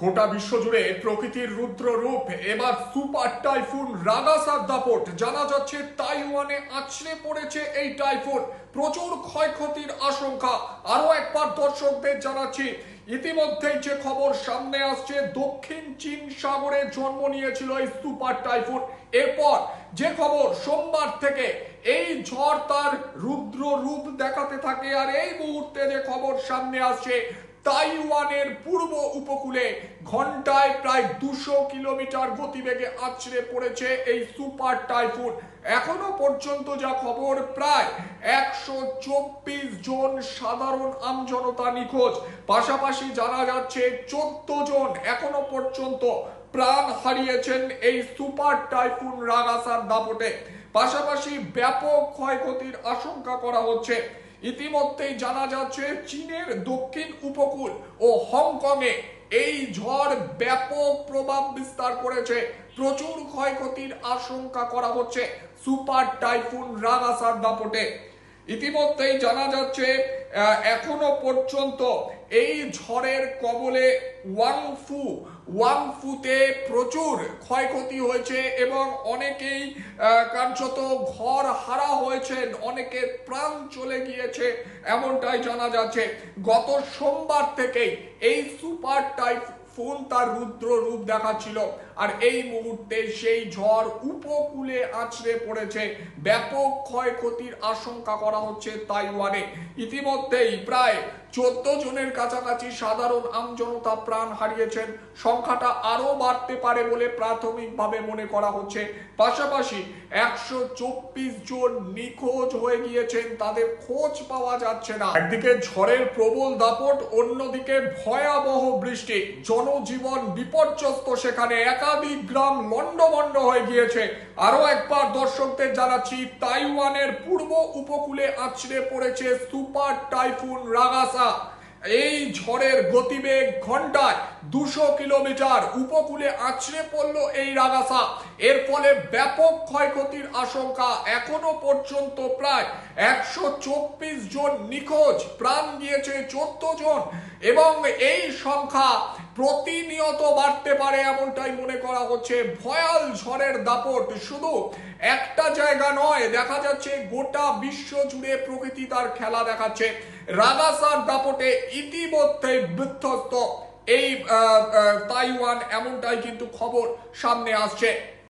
গোটা বিশ্বজুড়ে প্রকৃতির রুদ্র রূপ এবার সুপার টাইফুন রাগাসার দাপট। জানা যাচ্ছে তাইওয়ানে আছড়ে পড়েছে এই টাইফুন, প্রচুর ক্ষয়ক্ষতির আশঙ্কা। আরো একবার দর্শকদের জানাচ্ছি, ইতিমধ্যেই যে খবর সামনে আসছে, দক্ষিণ চীন সাগরে জন্ম নিয়েছিল এই সুপার টাইফুন। এরপর যে খবর, সোমবার থেকে এই ঝড় তার রুদ্র রূপ দেখাতে থাকে। আর এই মুহূর্তে যে খবর সামনে আসছে, তাইওয়ানের পূর্ব উপকূলে ঘন্টায় প্রায় 200 কিলোমিটার গতিবেগে আছড়ে পড়েছে এই সুপার টাইফুন। এখনো পর্যন্ত যা খবর, প্রায় 124 জন সাধারণ আমজনতা নিখোঁজ। পাশাপাশি জানা যাচ্ছে 14 জন এখনো পর্যন্ত প্রাণ হারিয়েছেন এই সুপার টাইফুন রাগাসার দাপটে। পাশাপাশি ব্যাপক ক্ষয়ক্ষতির আশঙ্কা করা হচ্ছে। ইতিমধ্যেই জানা যাচ্ছে চীনের দক্ষিণ উপকূল ও হংকংয়ে এই ঝড় ব্যাপক প্রভাব বিস্তার করেছে। প্রচুর ক্ষয়ক্ষতির আশঙ্কা করা হচ্ছে সুপার টাইফুন রাগাসার দাপটে। ইতিমধ্যেই জানা যাচ্ছে এখনো পর্যন্ত এই ঝড়ের কবলে ওয়াংফুতে প্রচুর ক্ষয়ক্ষতি হয়েছে এবং অনেকেই কার্যত ঘর হারা হয়েছেন, অনেকের প্রাণ চলে গিয়েছে, এমনটাই জানা যাচ্ছে। গত সোমবার থেকেই এই সুপার টাইফুন তার রুদ্র রূপ দেখাচ্ছিল, আর এই মুহূর্তে সেই ঝড় উপকূলে আছড়ে পড়েছে। ব্যাপক ক্ষয়ক্ষতির আশঙ্কা করা হচ্ছে তাইওয়ানে। ইতিমধ্যেই প্রায় 14 জনের কাছাকাছি সাধারণ আমজনতা প্রাণ হারিয়েছেন। সংখ্যাটা আরো বাড়তে পারে বলে প্রাথমিকভাবে মনে করা হচ্ছে। পাশাপাশি 124 জন নিখোঁজ হয়ে গিয়েছেন, তাদের খোঁজ পাওয়া যাচ্ছে না। একদিকে ঝড়ের প্রবল দাপট, অন্যদিকে ভয়াবহ বৃষ্টি, জনজীবন বিপর্যস্ত। সেখানে একাধিক গ্রাম লন্ডভন্ড হয়ে গিয়েছে। আরো একবার দর্শকদের জানাচ্ছি, তাইওয়ানের পূর্ব উপকূলে আছড়ে পড়েছে সুপার টাইফুন রাগাসা। এই ঝড়ের গতিবেগ ঘন্টায় 200 কিলোমিটার, উপকূলে আছড়ে পড়ল এই রাগাসা। এর ফলে ব্যাপক ক্ষয়ক্ষতির আশঙ্কা। এখনো পর্যন্ত প্রায় 124 জন নিখোঁজ, প্রাণ গিয়েছে 14 জন, এবং এই সংখ্যা প্রতিনিয়ত বাড়তে পারে এমনটাই মনে করা হচ্ছে। ভয়াল ঝড়ের দাপট শুধু একটা জায়গা নয়, দেখা যাচ্ছে গোটা বিশ্ব জুড়ে প্রকৃতি তার খেলা দেখাচ্ছে। রাগাসার দাপটে ইতিমধ্যে বিধ্বস্ত এই তাইওয়ান, এমনটাই কিন্তু খবর সামনে আসছে।